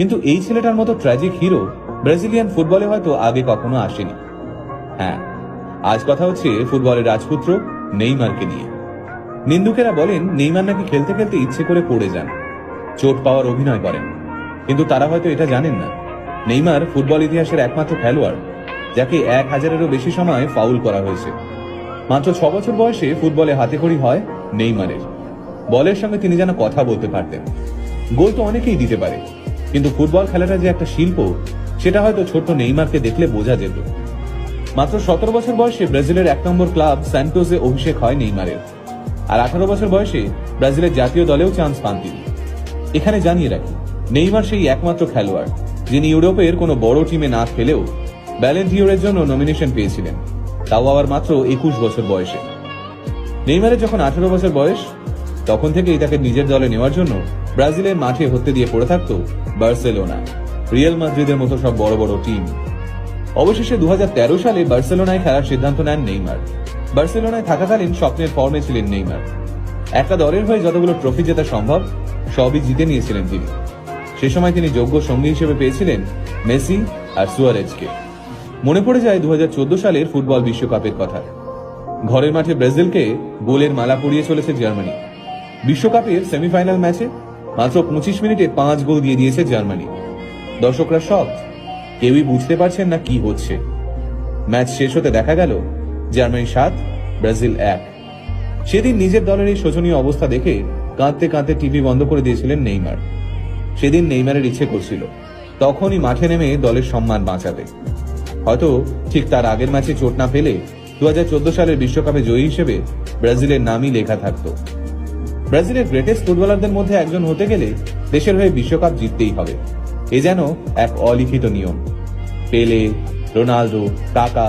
কিন্তু এই ছেলেটার মতো ট্র্যাজিক হিরো ব্রাজিলিয়ান ফুটবলে হয়তো আগে কখনো আসেনি। হ্যাঁ, আজ কথা হচ্ছে ফুটবলের রাজপুত্র নেইমারকে নিয়ে। নিন্দুকেরা বলেন নেইমার নাকি খেলতে খেলতে ইচ্ছে করে পড়ে যান, চোট পাওয়ার অভিনয় করেন। কিন্তু তারা হয়তো এটা জানেন না, নেইমার ফুটবল ইতিহাসের একমাত্র খেলোয়াড় যাকে 1000-এরও বেশি সময় ফাউল করা হয়েছে। মাত্র 6 বছর বয়সে ফুটবলে হাতেখড়ি হয় নেইমারের। বলের সঙ্গে তিনি যেন কথা বলতে পারতেন। গোল তো অনেকেই দিতে পারে, কিন্তু ফুটবল খেলাটা যে একটা শিল্প, সেটা হয়তো ছোট্ট নেইমারকে দেখলে বোঝা যেত। মাত্র 17 বছর বয়সে ব্রাজিলের 1 নম্বর ক্লাব স্যান্টোসে অভিষেক হয় নেইমারের। আর 18 বছর বয়সে ব্রাজিলের জাতীয় দলেও চান্স পান তিনি। এখানে জানিয়ে রাখি, নেইমার সেই একমাত্র খেলোয়াড় যিনি ইউরোপের কোনো বড় টিমে না খেলেও ব্যালেন ডিওরের জন্য নমিনেশন পেয়েছিলেন, তাও আবার মাত্র 21 বছর বয়সে। নেইমারের যখন 18 বছর বয়স, তখন থেকেই তাকে নিজের দলে নেওয়ার জন্য ব্রাজিলের মাঠে হতে দিয়ে পড়ে থাকতো বার্সেলোনা, রিয়াল মাদ্রিদের মতো সব বড় বড় টিম। অবশেষে 2013 সালে বার্সেলোনায় খেলার সিদ্ধান্ত নেন নেইমার। বার্সেলোনায় থাকাকালীন স্বপ্নের ফর্মে ছিলেন নেইমার। একটা দলের হয়ে যতগুলো ট্রফি জেতা সম্ভব সবই জিতে নিয়েছিলেন তিনি। সে সময় তিনি যোগ্য সঙ্গী হিসেবে পেয়েছিলেন মেসি আর সুয়ারেজকে। মনে পড়ে যায় 2014 সালের ফুটবল বিশ্বকাপের কথা। ঘরের মাঠে ব্রাজিলকে গোলের মালা পরিয়ে চলেছে জার্মানি। বিশ্বকাপের সেমিফাইনাল ম্যাচে মাত্র 25 মিনিটে 5 গোল দিয়ে দিয়েছে জার্মানি। দর্শকরা সব কেউই বুঝতে পারছেন না কি হচ্ছে। ম্যাচ শেষ হতে দেখা গেল জার্মানি 7, ব্রাজিল 1। সেদিন নিজের দলের এই শোচনীয় অবস্থা দেখে কাঁদতে কাঁদতে টিভি বন্ধ করে দিয়েছিলেন নেইমার। সেদিন নেইমারের ইচ্ছে করছিল তখনই মাঠে নেমে দলের সম্মান বাঁচাতে। হয়তো ঠিক তার আগের ম্যাচে চোট না পেলে 2014 সালের বিশ্বকাপে জয়ী হিসেবে ব্রাজিলের নামই লেখা থাকত। ব্রাজিলের গ্রেটেস্ট ফুটবলারদের মধ্যে একজন হতে গেলে দেশের হয়ে বিশ্বকাপ জিততেই হবে, এ যেন এক অলিখিত নিয়ম। পেলে, রোনাল্ডো, কাকা